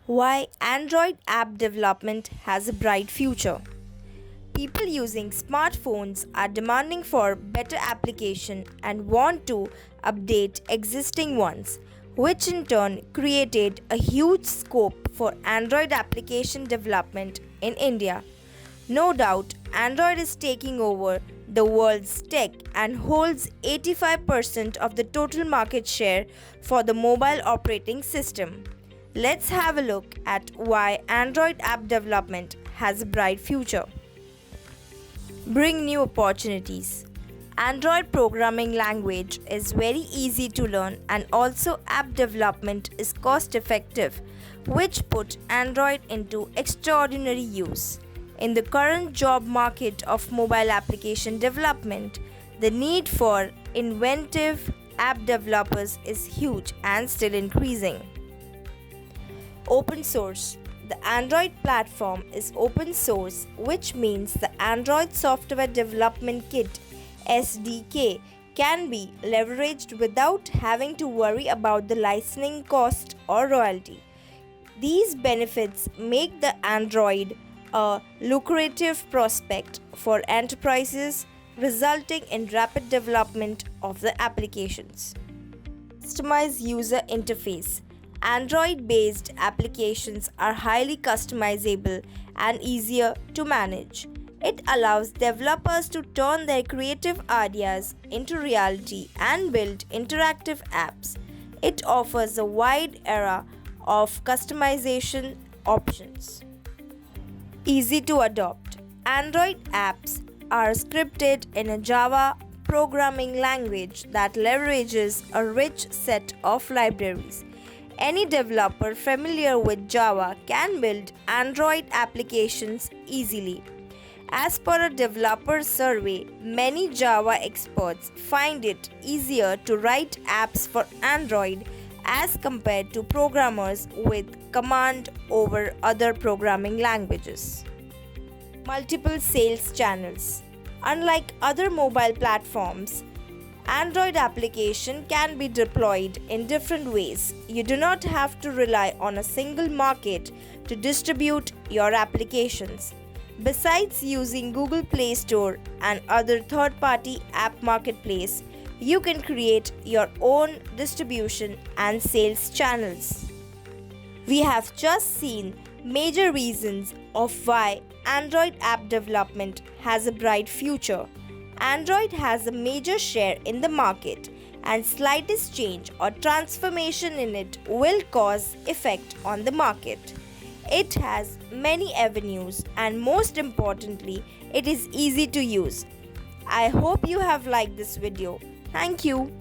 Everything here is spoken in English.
Why Android app development has a bright future. People using smartphones are demanding for better application and want to update existing ones, which in turn created a huge scope for Android application development in India. No doubt, Android is taking over the world's tech and holds 85% of the total market share for the mobile operating system. Let's have a look at why Android app development has a bright future. Bring new opportunities. Android programming language is very easy to learn and also app development is cost effective, which put Android into extraordinary use. In the current job market of mobile application development, the need for inventive app developers is huge and still increasing. Open source. The Android platform is open source, which means the Android Software Development Kit (SDK) can be leveraged without having to worry about the licensing cost or royalty. These benefits make the Android a lucrative prospect for enterprises, resulting in rapid development of the applications. Customized user interface. Android-based applications are highly customizable and easier to manage. It allows developers to turn their creative ideas into reality and build interactive apps. It offers a wide array of customization options. Easy to adopt. Android apps are scripted in a Java programming language that leverages a rich set of libraries. Any developer familiar with Java can build Android applications easily. As per a developer survey, many Java experts find it easier to write apps for Android as compared to programmers with command over other programming languages. Multiple sales channels. Unlike other mobile platforms, Android application can be deployed in different ways. You do not have to rely on a single market to distribute your applications. Besides using Google Play Store and other third-party app marketplace, you can create your own distribution and sales channels. We have just seen major reasons of why Android app development has a bright future. Android has a major share in the market, and slightest change or transformation in it will cause effect on the market. It has many avenues and most importantly, it is easy to use. I hope you have liked this video. Thank you.